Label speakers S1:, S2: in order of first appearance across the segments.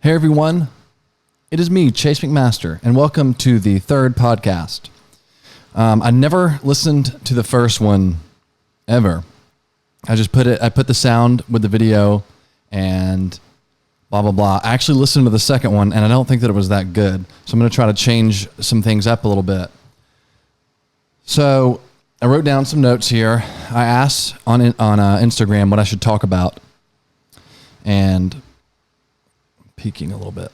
S1: Hey everyone, it is me, Chase McMaster, and welcome to the third podcast. I never listened to the first one ever. I put the sound with the video and blah, blah, blah. I actually listened to the second one and I don't think that it was that good. So I'm going to try to change some things up a little bit. So I wrote down some notes here. I asked on Instagram what I should talk about, and peeking a little bit.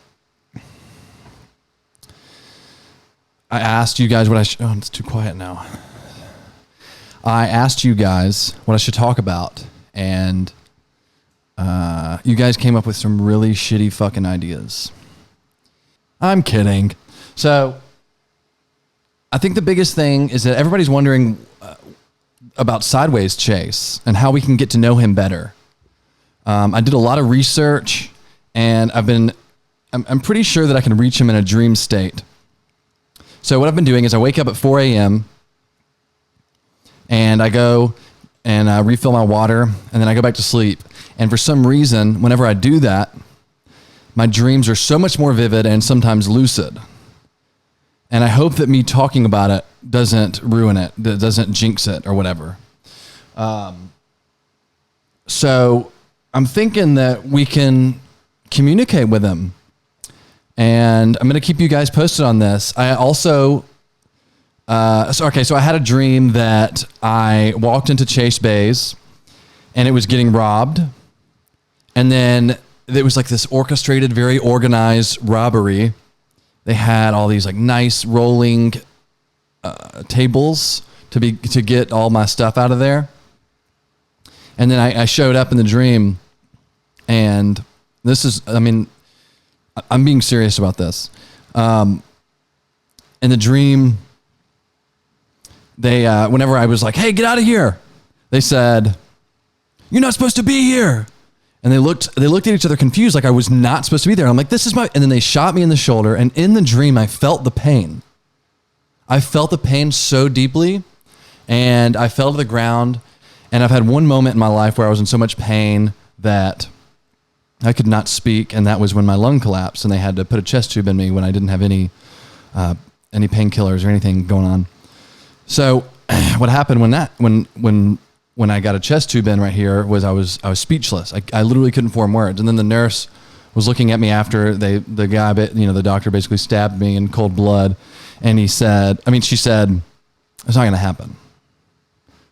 S1: I asked you guys oh, it's too quiet now. I asked you guys what I should talk about, and you guys came up with some really shitty fucking ideas. I'm kidding. So I think the biggest thing is that everybody's wondering about Sideways Chase and how we can get to know him better. I did a lot of research, and I'm pretty sure that I can reach him in a dream state. So what I've been doing is I wake up at 4 a.m. and I go and refill my water, and then I go back to sleep. And for some reason, whenever I do that, my dreams are so much more vivid and sometimes lucid. And I hope that me talking about it doesn't ruin it, that doesn't jinx it or whatever. So I'm thinking that we can communicate with him. And I'm going to keep you guys posted on this. I also, so I had a dream that I walked into Chase Bays and it was getting robbed. And then it was like this orchestrated, very organized robbery. They had all these like nice rolling tables to get all my stuff out of there. And then I showed up in the dream, and I'm being serious about this. In the dream, they whenever I was like, "Hey, get out of here," they said, "You're not supposed to be here." And they looked at each other confused, like I was not supposed to be there. I'm like, "This is my," and then they shot me in the shoulder, and in the dream, I felt the pain. I felt the pain so deeply, and I fell to the ground, and I've had one moment in my life where I was in so much pain that I could not speak, and that was when my lung collapsed, and they had to put a chest tube in me when I didn't have any painkillers or anything going on. So what happened when I got a chest tube in right here was I was speechless. I literally couldn't form words. And then the nurse was looking at me after the doctor basically stabbed me in cold blood, and she said, "It's not going to happen."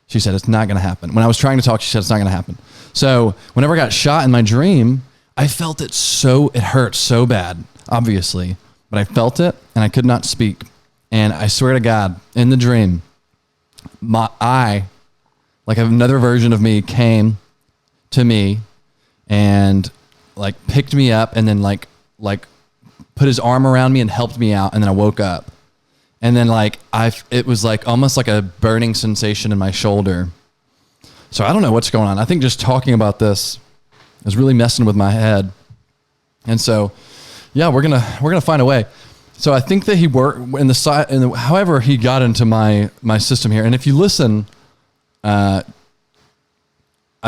S1: She said, "It's not going to happen." When I was trying to talk, she said, "It's not going to happen." So whenever I got shot in my dream, I felt it hurt so bad, obviously, but I felt it and I could not speak. And I swear to God, in the dream, like another version of me came to me and like picked me up and then like put his arm around me and helped me out. And then I woke up, and then it was like almost like a burning sensation in my shoulder. So I don't know what's going on. I think just talking about this is really messing with my head. And so, yeah, we're gonna find a way. So I think that he worked in the side, and however he got into my system here. And if you listen, I've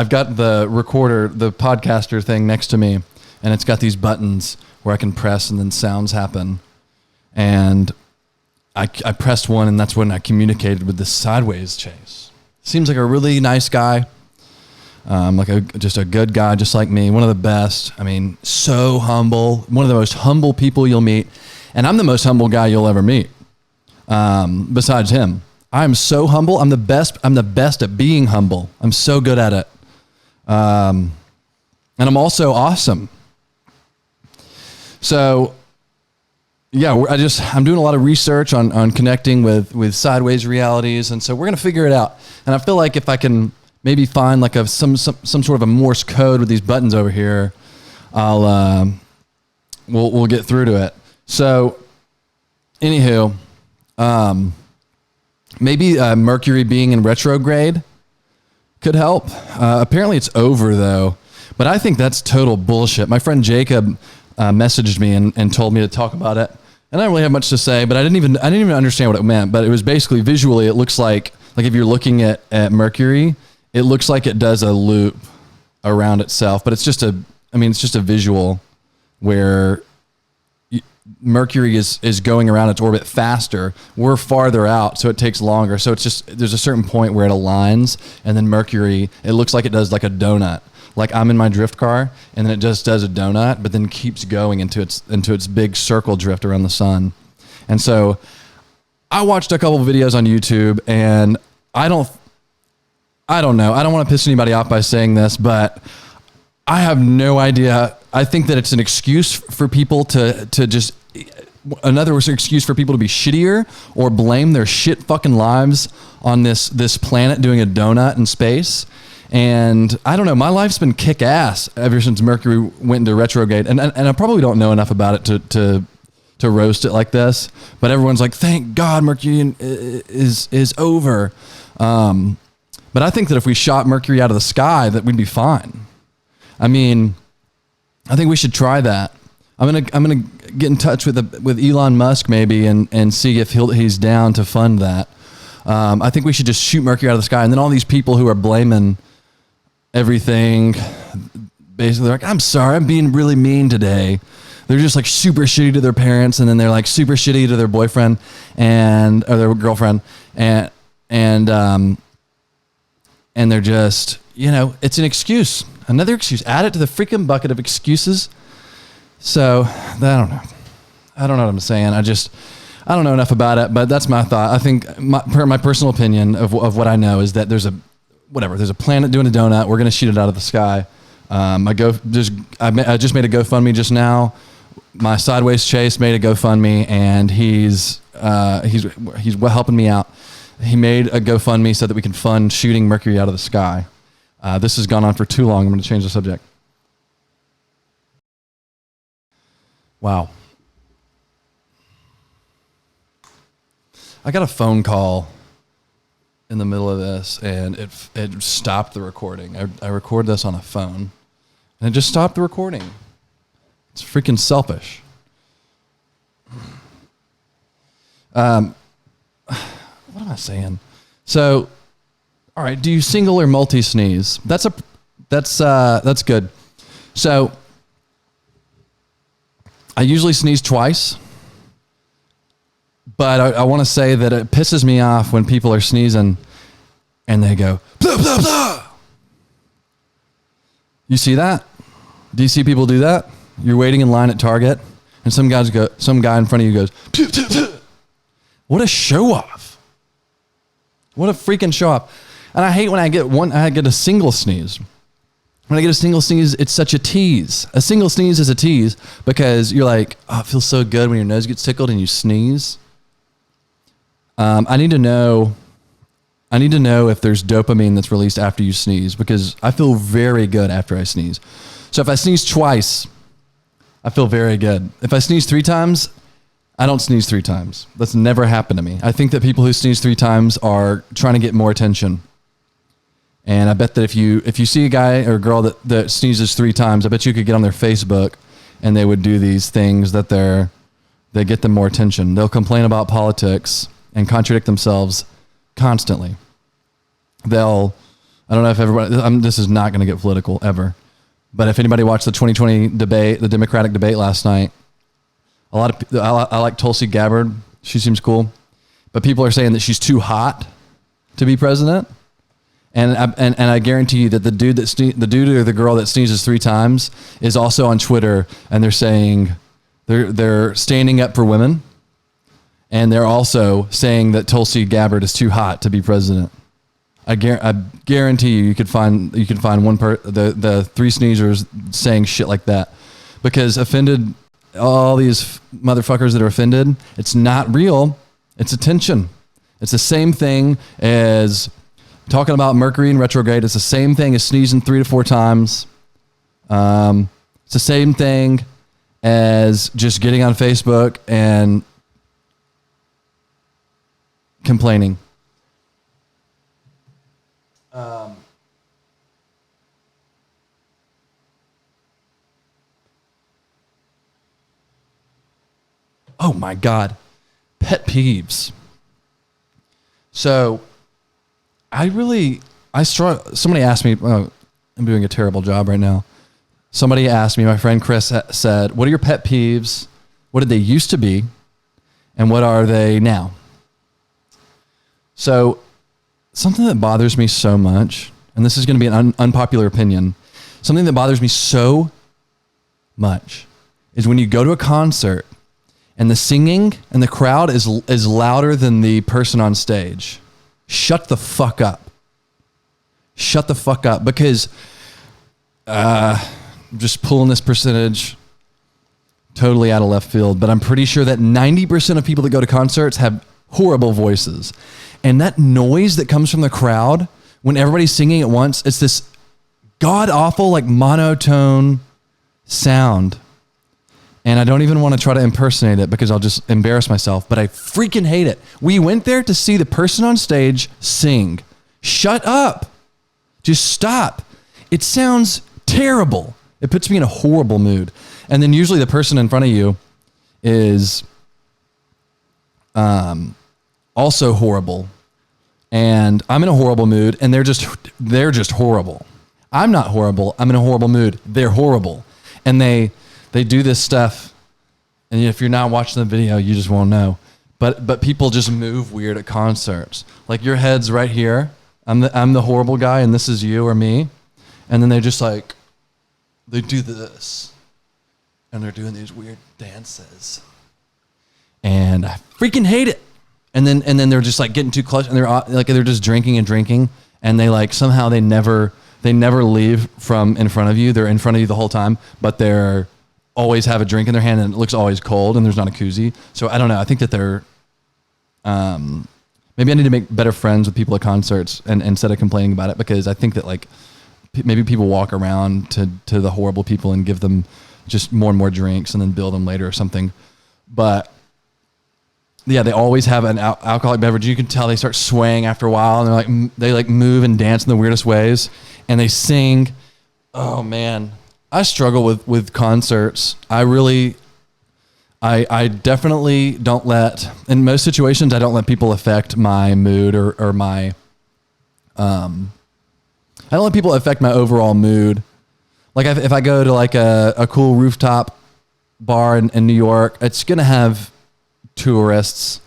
S1: got the recorder, the podcaster thing next to me, and it's got these buttons where I can press and then sounds happen. And I pressed one, and that's when I communicated with this Sideways Chase. Seems like a really nice guy, just a good guy, just like me. One of the best. So humble. One of the most humble people you'll meet. And I'm the most humble guy you'll ever meet, besides him. I'm so humble. I'm the best at being humble. I'm so good at it. And I'm also awesome. So, yeah, I'm doing a lot of research on connecting with sideways realities, and so we're gonna figure it out. And I feel like if I can maybe find like some sort of a Morse code with these buttons over here, we'll get through to it. So, anywho, maybe Mercury being in retrograde could help. Apparently, it's over though, but I think that's total bullshit. My friend Jacob messaged me and told me to talk about it. And I don't really have much to say, but I didn't even understand what it meant. But it was basically visually, it looks like if you're looking at Mercury, it looks like it does a loop around itself. But it's just a visual where Mercury is going around its orbit faster. We're farther out, so it takes longer. So it's just, there's a certain point where it aligns, and then Mercury, it looks like it does like a donut. Like I'm in my drift car, and then it just does a donut, but then keeps going into its big circle drift around the sun. And so I watched a couple of videos on YouTube, and I don't know. I don't want to piss anybody off by saying this, but I have no idea. I think that it's an excuse for people to just, another excuse for people to be shittier or blame their shit fucking lives on this planet doing a donut in space. And I don't know, my life's been kick ass ever since Mercury went into retrograde. And I probably don't know enough about it to roast it like this, but everyone's like, thank God Mercury is over. But I think that if we shot Mercury out of the sky, that we'd be fine. I mean, I think we should try that. I'm gonna get in touch with Elon Musk maybe and see if he's down to fund that. I think we should just shoot Mercury out of the sky, and then all these people who are blaming everything, basically like, I'm sorry, I'm being really mean today. They're just like super shitty to their parents, and then they're like super shitty to their boyfriend or their girlfriend, and they're just, it's an excuse. Another excuse. Add it to the freaking bucket of excuses. So, I don't know. I don't know what I'm saying. I don't know enough about it, but that's my thought. I think my personal opinion of what I know is that there's a planet doing a donut. We're going to shoot it out of the sky. I just made a GoFundMe just now. My Sideways Chase made a GoFundMe, and he's helping me out. He made a GoFundMe so that we can fund shooting Mercury out of the sky. This has gone on for too long. I'm going to change the subject. Wow. I got a phone call in the middle of this, and it stopped the recording. I record this on a phone, and it just stopped the recording. It's freaking selfish. What am I saying? So, all right. Do you single or multi-sneeze? That's good. So, I usually sneeze twice, but I want to say that it pisses me off when people are sneezing and they go blah blah blah. You see that? Do you see people do that? You're waiting in line at Target, and some guy in front of you goes, blah, blah, blah. What a show off. What a freaking show off. And I hate when I get a single sneeze. When I get a single sneeze, it's such a tease. A single sneeze is a tease because you're like, oh, it feels so good when your nose gets tickled and you sneeze. I need to know if there's dopamine that's released after you sneeze, because I feel very good after I sneeze. So if I sneeze twice, I feel very good. If I sneeze 3 times, I don't sneeze 3 times. That's never happened to me. I think that people who sneeze 3 times are trying to get more attention. And I bet that if you see a guy or a girl that sneezes 3 times, I bet you could get on their Facebook and they would do these things that they get them more attention. They'll complain about politics and contradict themselves constantly. I don't know if everybody, this is not going to get political ever, but if anybody watched the 2020 debate, the Democratic debate last night, I like Tulsi Gabbard. She seems cool, but people are saying that she's too hot to be president. And I guarantee you that the dude or the girl that sneezes 3 times is also on Twitter, and they're saying they're standing up for women, and they're also saying that Tulsi Gabbard is too hot to be president. I guarantee you could find one the 3 sneezers saying shit like that, because offended all these motherfuckers that are offended. It's not real. It's attention. It's the same thing as talking about Mercury in retrograde. It's the same thing as sneezing 3 to 4 times. It's the same thing as just getting on Facebook and complaining. Oh my God. Pet peeves. So somebody asked me, I'm doing a terrible job right now. somebody asked me, my friend Chris said, what are your pet peeves? What did they used to be? And what are they now? So something that bothers me so much, and this is going to be an unpopular opinion, something that bothers me so much is when you go to a concert and the singing and the crowd is louder than the person on stage. Shut the fuck up. Shut the fuck up, because just pulling this percentage totally out of left field, but I'm pretty sure that 90% of people that go to concerts have horrible voices. And that noise that comes from the crowd when everybody's singing at once, it's this god awful, like monotone sound. And I don't even want to try to impersonate it because I'll just embarrass myself, but I freaking hate it. We went there to see the person on stage sing. Shut up. Just stop. It sounds terrible. It puts me in a horrible mood. And then usually the person in front of you is also horrible. And I'm in a horrible mood, and they're just horrible. I'm not horrible. I'm in a horrible mood. They're horrible. And they do this stuff, and if you're not watching the video, you just won't know. But people just move weird at concerts. Like your head's right here. I'm the horrible guy, and this is you or me. And then they just like, they do this, and they're doing these weird dances, and I freaking hate it. And then they're just like getting too close, and they're just drinking, and they like somehow they never leave from in front of you. They're in front of you the whole time, but they're always have a drink in their hand, and it looks always cold, and there's not a koozie. So I don't know. I think that they're maybe I need to make better friends with people at concerts and instead of complaining about it, because I think that like maybe people walk around to the horrible people and give them just more and more drinks and then bill them later or something. But yeah, they always have an alcoholic beverage. You can tell they start swaying after a while, and they move and dance in the weirdest ways, and they sing. Oh man, I struggle with concerts. I definitely don't let, in most situations, I don't let people affect my mood or my, I don't let people affect my overall mood. Like if I go to like a cool rooftop bar in New York, it's going to have tourists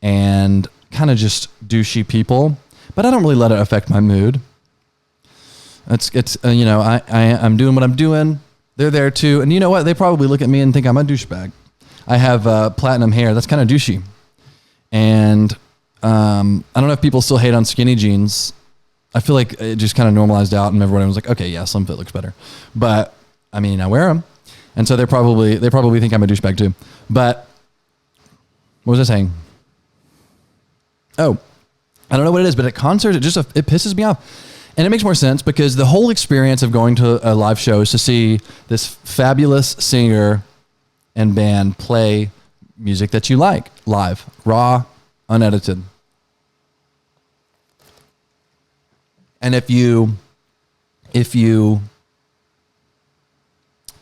S1: and kind of just douchey people, but I don't really let it affect my mood. It's I'm doing what I'm doing. They're there too. And you know what? They probably look at me and think I'm a douchebag. I have platinum hair. That's kind of douchey. And I don't know if people still hate on skinny jeans. I feel like it just kind of normalized out, and everyone was like, okay, yeah, slim fit looks better. But I mean, I wear them. And so they probably think I'm a douchebag too. But what was I saying? Oh, I don't know what it is, but at concerts, it pisses me off. And it makes more sense because the whole experience of going to a live show is to see this fabulous singer and band play music that you like live, raw, unedited. And if you,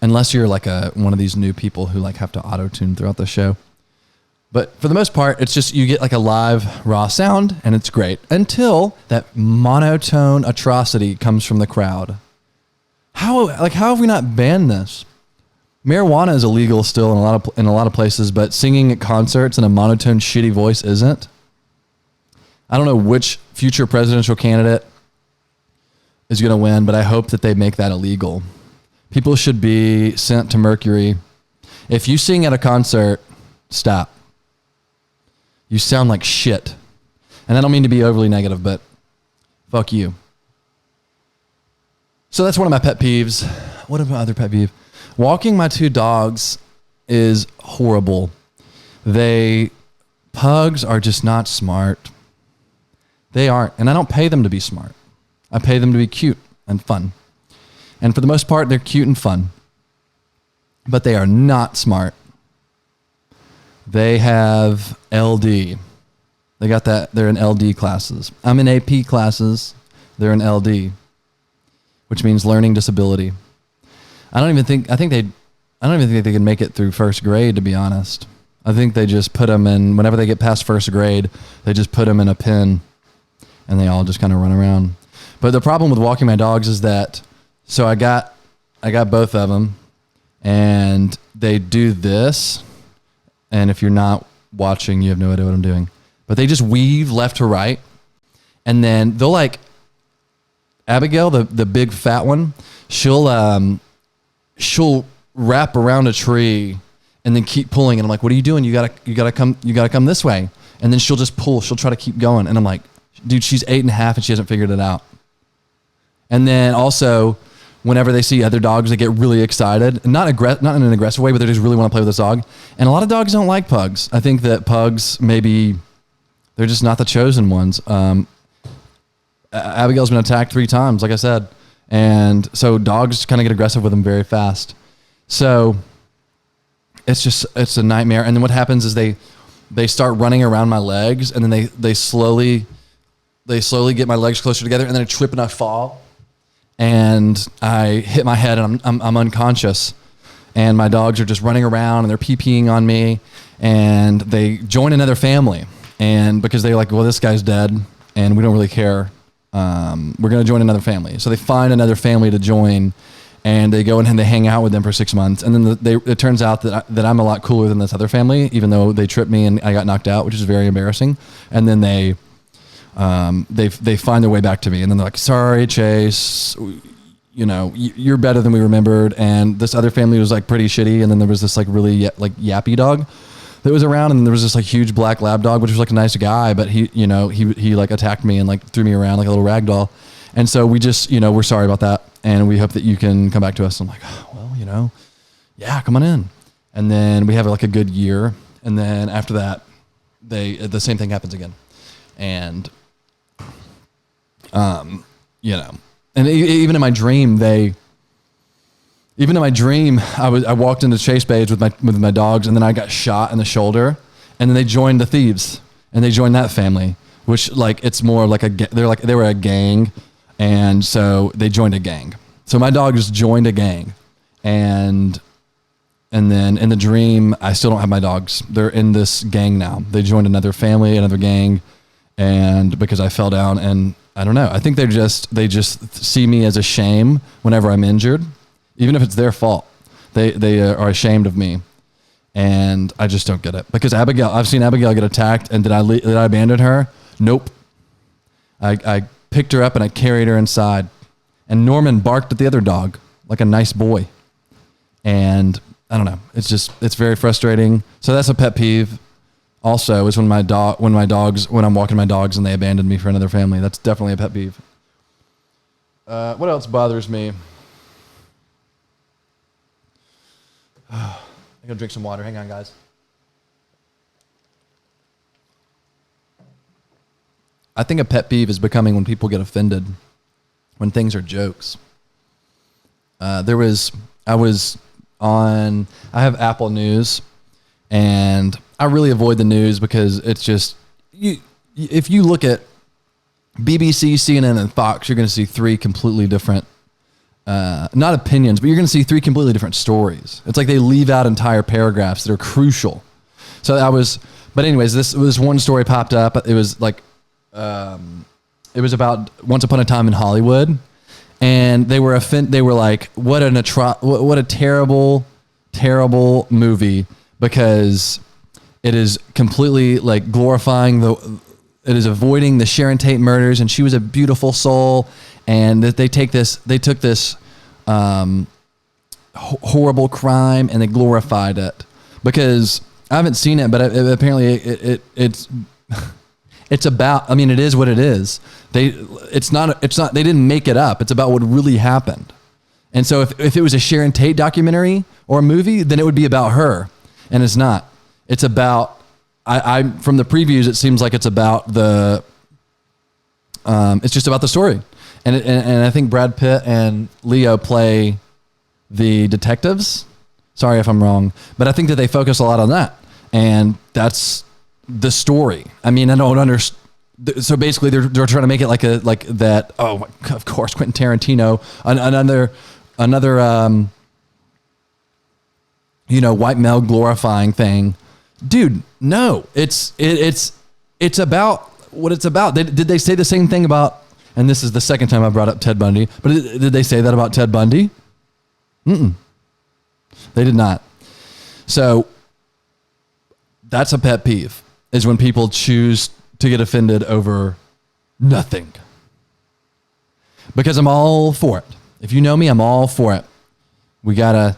S1: unless you're like one of these new people who like have to auto-tune throughout the show, but for the most part, it's just you get like a live raw sound, and it's great until that monotone atrocity comes from the crowd. How have we not banned this? Marijuana is illegal still in a lot of places, but singing at concerts in a monotone, shitty voice isn't. I don't know which future presidential candidate is going to win, but I hope that they make that illegal. People should be sent to Mercury. If you sing at a concert, stop. You sound like shit. And I don't mean to be overly negative, but fuck you. So that's one of my pet peeves. What are my other pet peeves? Walking my two dogs is horrible. Pugs are just not smart. They aren't. And I don't pay them to be smart. I pay them to be cute and fun. And for the most part, they're cute and fun. But they are not smart. They have LD. They got that. They're in LD classes. I'm in AP classes. They're in LD, which means learning disability. I don't even think they can make it through first grade, to be honest. I think they just put them in, whenever they get past first grade, they just put them in a pen and they all just kind of run around. But the problem with walking my dogs is that, so I got got both of them, and they do this. And if you're not watching, you have no idea what I'm doing. But they just weave left to right, and then they'll like Abigail, the big fat one. She'll wrap around a tree and then keep pulling. And I'm like, what are you doing? You gotta come this way. And then she'll just pull. She'll try to keep going. And I'm like, dude, she's 8.5 and she hasn't figured it out. And then also, whenever they see other dogs, they get really excited. Not in an aggressive way, but they just really want to play with this dog. And a lot of dogs don't like pugs. I think that pugs, maybe they're just not the chosen ones. Abigail's been attacked 3 times, like I said. And so dogs kind of get aggressive with them very fast. So it's a nightmare. And then what happens is they start running around my legs, and then they slowly get my legs closer together, and then I trip and I fall, and I hit my head, and I'm unconscious, and my dogs are just running around and they're pee-peeing on me, and they join another family, and because they're like, well, this guy's dead and we don't really care, we're going to join another family. So they find another family to join, and they go and they hang out with them for 6 months. And then it turns out that I'm a lot cooler than this other family, even though they tripped me and I got knocked out, which is very embarrassing. And then they find their way back to me, and then they're like, sorry, Chase, you're better than we remembered. And this other family was like pretty shitty. And then there was this like really like yappy dog that was around, and there was this like huge black lab dog, which was like a nice guy, but he like attacked me and like threw me around like a little rag doll. And so we just, we're sorry about that, and we hope that you can come back to us. I'm like, oh, well, yeah, come on in. And then we have like a good year, and then after that, the same thing happens again. And and even in my dream, I walked into Chase Bays with my dogs, and then I got shot in the shoulder, and then they joined the thieves, and they joined that family, which like it's more like they were a gang, and so they joined a gang. So my dogs joined a gang, and then in the dream, I still don't have my dogs. They're in this gang now. They joined another family, another gang, and because I fell down, and I don't know. I think they just see me as a shame whenever I'm injured. Even if it's their fault, they are ashamed of me, and I just don't get it. Because I've seen Abigail get attacked, and did I abandon her? Nope. I picked her up and I carried her inside, and Norman barked at the other dog like a nice boy, and I don't know. It's very frustrating. So that's a pet peeve. Also, is when I'm walking my dogs and they abandon me for another family. That's definitely a pet peeve. What else bothers me? I'm going to drink some water. Hang on, guys. I think a pet peeve is becoming when people get offended when things are jokes. I have Apple News, and I really avoid the news because it's just, if you look at BBC, CNN, and Fox, you're going to see 3 completely different not opinions, but you're going to see 3 completely different stories. It's like they leave out entire paragraphs that are crucial. But anyways, this one story popped up. It was like, it was about Once Upon a Time in Hollywood, and they were like, what a terrible, terrible movie, because it is completely like glorifying it is avoiding the Sharon Tate murders, and she was a beautiful soul. And that they took this horrible crime and they glorified it, because I haven't seen it, but apparently it's about. I mean, it is what it is. They didn't make it up. It's about what really happened. And so if it was a Sharon Tate documentary or a movie, then it would be about her, and it's not. It's about. I from the previews, it seems like it's about the. It's just about the story. And I think Brad Pitt and Leo play the detectives. Sorry if I'm wrong, but I think that they focus a lot on that, and that's the story. I mean, I don't understand. So basically, they're trying to make it like that. Oh, of course, Quentin Tarantino, another white male glorifying thing, dude. No, it's about what it's about. Did they say the same thing about? And this is the second time I brought up Ted Bundy, but did they say that about Ted Bundy? They did not. So that's a pet peeve, is when people choose to get offended over nothing. Because I'm all for it. If you know me, I'm all for it. We gotta,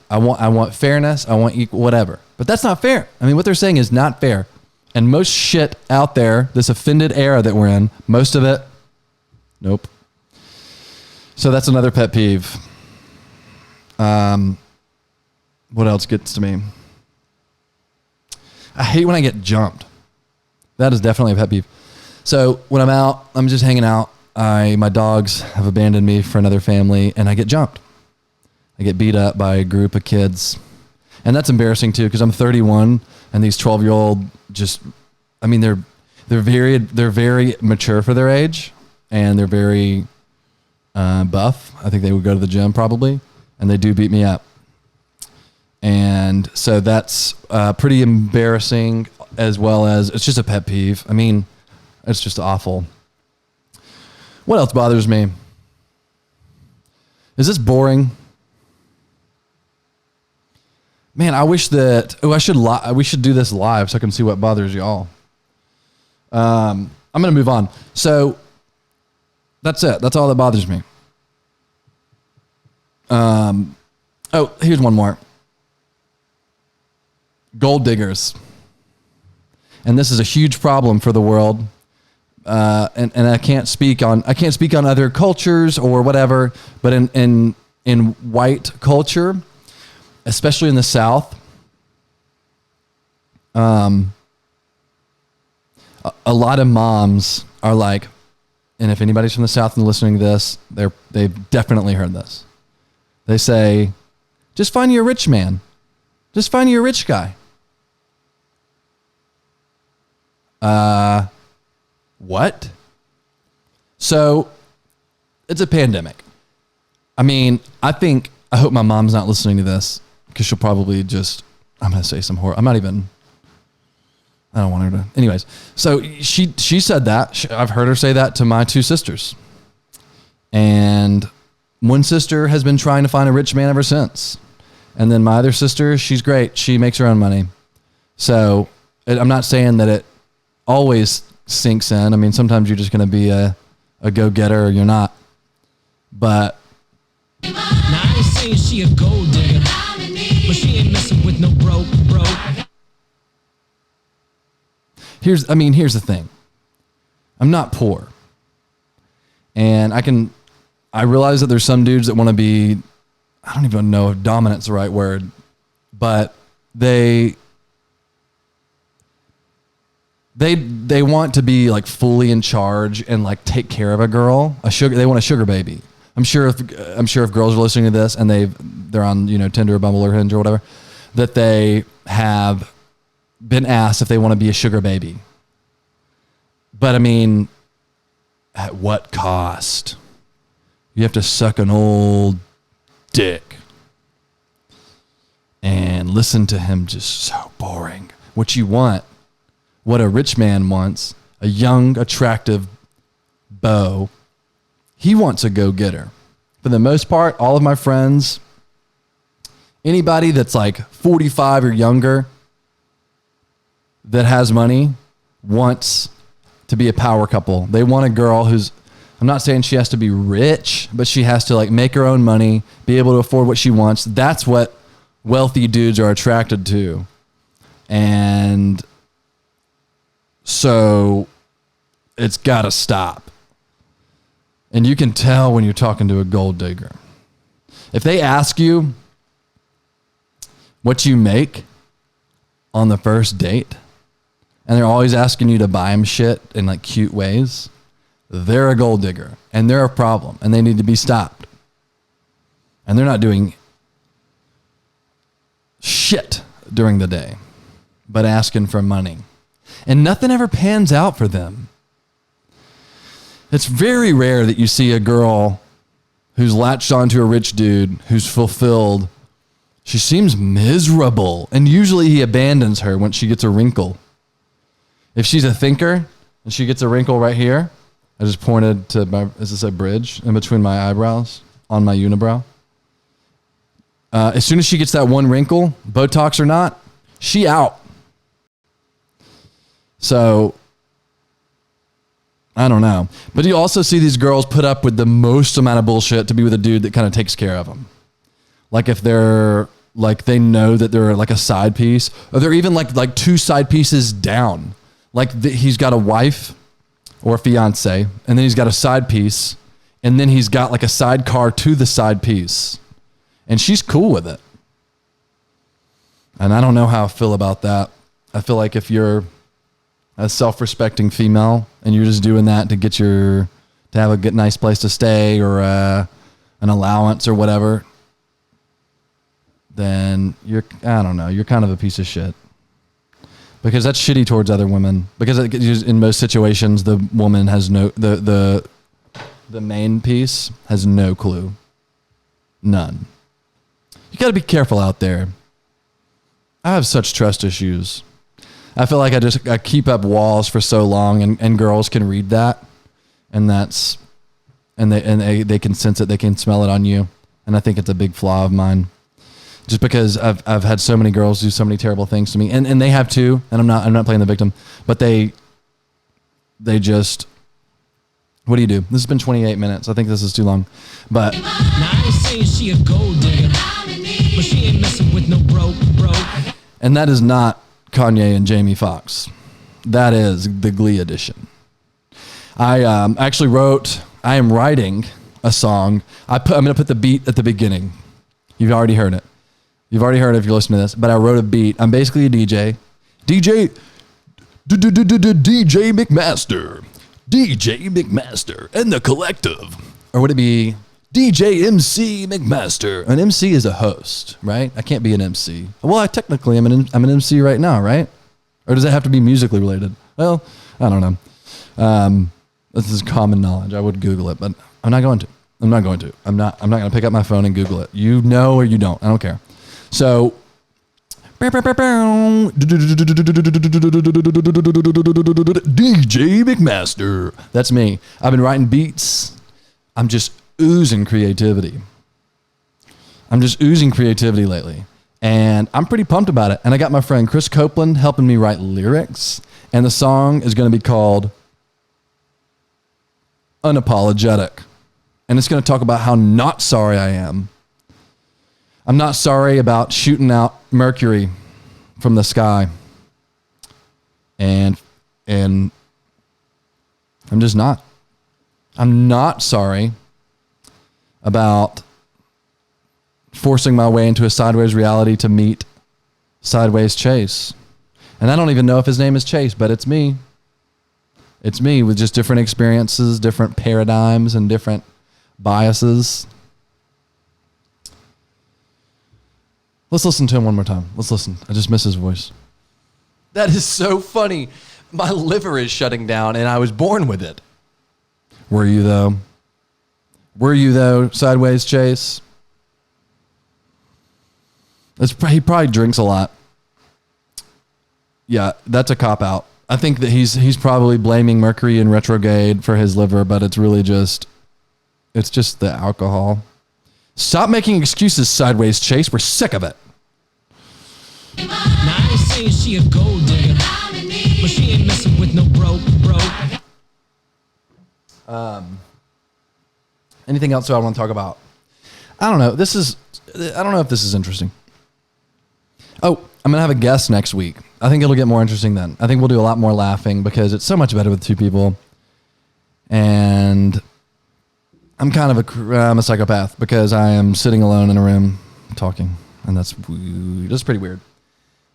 S1: I want fairness. I want equal, whatever. But that's not fair. I mean, what they're saying is not fair. And most shit out there, this offended era that we're in, most of it, nope. So that's another pet peeve. What else gets to me? I hate when I get jumped. That is definitely a pet peeve. So when I'm out, I'm just hanging out. My dogs have abandoned me for another family, and I get jumped. I get beat up by a group of kids. And that's embarrassing too, because I'm 31, and these 12-year-old they're very mature for their age, and they're very buff. I think they would go to the gym probably, and they do beat me up. And so that's pretty embarrassing, as well as it's just a pet peeve. I mean, it's just awful. What else bothers me? Is this boring? Man, I wish that we should do this live so I can see what bothers y'all. I'm going to move on. So that's it. That's all that bothers me. Here's one more. Gold diggers. And this is a huge problem for the world. And I can't speak on other cultures or whatever, but in white culture, especially in the South, a lot of moms are like, and if anybody's from the South and listening to this, they've definitely heard this. They say, just find you a rich man. Just find you a rich guy. What? So it's a pandemic. I mean, I hope my mom's not listening to this, because she'll probably I'm going to say some horror. I don't want her to. Anyways, so she said that. I've heard her say that to my two sisters. And one sister has been trying to find a rich man ever since. And then my other sister, she's great. She makes her own money. So I'm not saying that it always sinks in. I mean, sometimes you're just going to be a go-getter or you're not. But
S2: now I ain't saying she a gold digger, but she ain't messing with no broke.
S1: Here's the thing. I'm not poor. And I realize that there's some dudes that want to be, I don't even know if dominant's the right word, but they want to be like fully in charge and like take care of a girl. They want a sugar baby. I'm sure if girls are listening to this and they're on, Tinder or Bumble or Hinge or whatever, that they have been asked if they want to be a sugar baby. But I mean, at what cost? You have to suck an old dick and listen to him just so boring. What you want, what a rich man wants, a young, attractive beau, he wants a go-getter. For the most part, all of my friends, anybody that's like 45 or younger that has money wants to be a power couple. They want a girl who's, I'm not saying she has to be rich, but she has to like make her own money, be able to afford what she wants. That's what wealthy dudes are attracted to. And so it's got to stop. And you can tell when you're talking to a gold digger. If they ask you what you make on the first date, and they're always asking you to buy them shit in like cute ways, they're a gold digger and they're a problem and they need to be stopped. And they're not doing shit during the day, but asking for money. And nothing ever pans out for them. It's very rare that you see a girl who's latched onto a rich dude who's fulfilled. She seems miserable. And usually he abandons her once she gets a wrinkle. If she's a thinker and she gets a wrinkle right here, I just pointed to is this a bridge in between my eyebrows on my unibrow? As soon as she gets that one wrinkle, Botox or not, she out. So, I don't know. But you also see these girls put up with the most amount of bullshit to be with a dude that kind of takes care of them. Like if they're like, they know that they're like a side piece, or they're even like two side pieces down. Like he's got a wife or a fiance, and then he's got a side piece, and then he's got like a sidecar to the side piece. And she's cool with it. And I don't know how I feel about that. I feel like if you're a self-respecting female and you're just doing that to have a good, nice place to stay or an allowance or whatever, then you're kind of a piece of shit. Because that's shitty towards other women. Because in most situations, the woman has the main piece has no clue. None. You got to be careful out there. I have such trust issues. I feel like I keep up walls for so long, and girls can read that, and they can sense it, they can smell it on you, and I think it's a big flaw of mine. Just because I've had so many girls do so many terrible things to me, and they have too, and I'm not playing the victim, but they just, what do you do? This has been 28 minutes. I think this is too long, but
S2: Now I ain't saying she a gold digger, but she ain't messing with no broke.
S1: and that is not Kanye and Jamie Foxx. That is the Glee edition. I am writing a song. I'm going to put the beat at the beginning. You've already heard it. You've already heard it if you're listening to this, but I wrote a beat. I'm basically a DJ. DJ McMaster. DJ McMaster and the Collective. Or would it be DJ MC McMaster? An MC is a host, right? I can't be an MC. Well, I technically am an MC right now, right? Or does it have to be musically related? Well, I don't know. This is common knowledge. I would Google it, but I'm not going to. I'm not going to pick up my phone and Google it. You know or you don't. I don't care. So DJ McMaster. That's me. I've been writing beats. I'm just oozing creativity. Lately. And I'm pretty pumped about it. And I got my friend Chris Copeland helping me write lyrics. And the song is going to be called Unapologetic. And it's going to talk about how not sorry I am. I'm not sorry about shooting out Mercury from the sky. And I'm just not. I'm not sorry about forcing my way into a sideways reality to meet Sideways Chase. And I don't even know if his name is Chase, but it's me. It's me with just different experiences, different paradigms, and different biases. Let's listen to him one more time. Let's listen. I just miss his voice. That is so funny. My liver is shutting down, and I was born with it. Were you, though? Sideways Chase? He probably drinks a lot. Yeah, that's a cop-out. I think that he's probably blaming Mercury and retrograde for his liver, but it's really just the alcohol. Stop making excuses, Sideways Chase. We're sick of it.
S2: Now I ain't saying she a gold digger, but she ain't messing with no broke.
S1: Anything else I want to talk about? I don't know. I don't know if this is interesting. Oh, I'm going to have a guest next week. I think it'll get more interesting then. I think we'll do a lot more laughing because it's so much better with two people. And I'm kind of I'm a psychopath because I am sitting alone in a room talking. And that's pretty weird.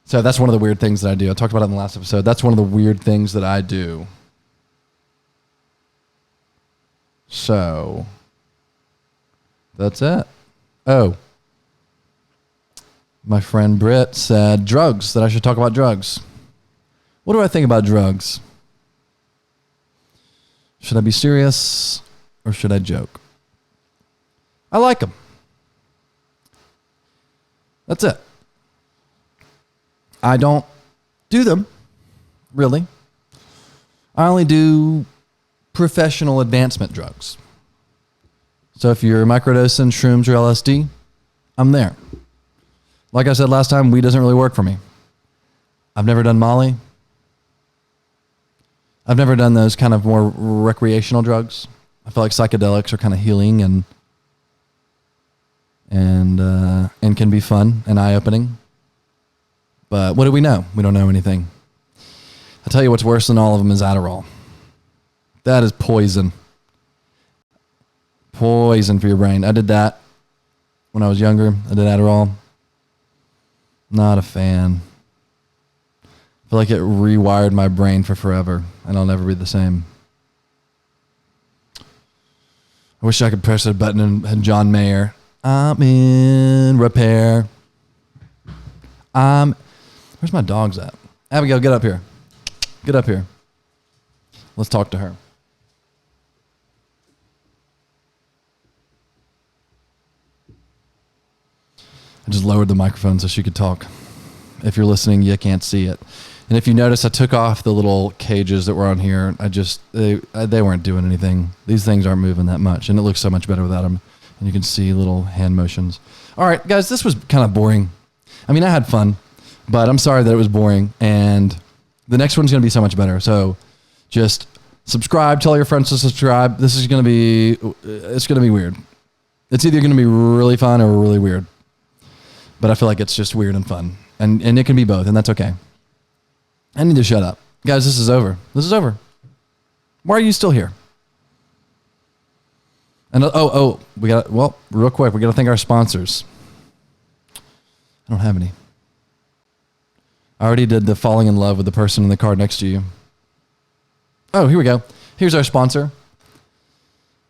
S1: So that's one of the weird things that I do. I talked about it in the last episode. That's one of the weird things that I do. So that's it. Oh. My friend Britt said drugs, that I should talk about drugs. What do I think about drugs? Should I be serious or should I joke? I like them. That's it. I don't do them, really. I only do professional advancement drugs. So if you're microdosing shrooms or LSD, I'm there. Like I said last time, weed doesn't really work for me. I've never done Molly. I've never done those kind of more recreational drugs. I feel like psychedelics are kind of healing and can be fun and eye-opening. But what do we know? We don't know anything. I'll tell you what's worse than all of them is Adderall. That is poison. Poison for your brain. I did that when I was younger. I did Adderall. Not a fan. I feel like it rewired my brain for forever, and I'll never be the same. I wish I could press a button and had John Mayer. I'm in repair. Where's my dogs at? Abigail, get up here. Get up here. Let's talk to her. I just lowered the microphone so she could talk. If you're listening, you can't see it. And if you notice, I took off the little cages that were on here. They weren't doing anything. These things aren't moving that much, and it looks so much better without them. And you can see little hand motions. All right, guys, this was kind of boring. I mean, I had fun, but I'm sorry that it was boring. And the next one's going to be so much better. So just subscribe. Tell your friends to subscribe. This is going to be, it's going to be weird. It's either going to be really fun or really weird. But I feel like it's just weird and fun. And it can be both, and that's okay. I need to shut up. Guys, this is over. This is over. Why are you still here? And real quick, we got to thank our sponsors. I don't have any. I already did the falling in love with the person in the car next to you. Oh, here we go. Here's our sponsor.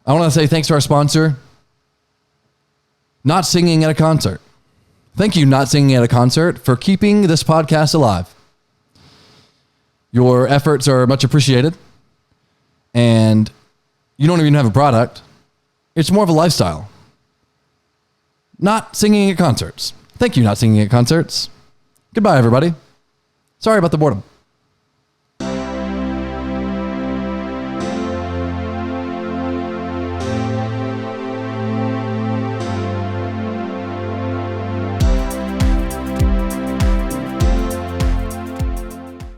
S1: I want to say thanks to our sponsor, Not Singing at a Concert. Thank you, Not Singing at a Concert, for keeping this podcast alive. Your efforts are much appreciated. And you don't even have a product. It's more of a lifestyle. Not singing at concerts. Thank you, Not Singing at Concerts. Goodbye, everybody. Sorry about the boredom.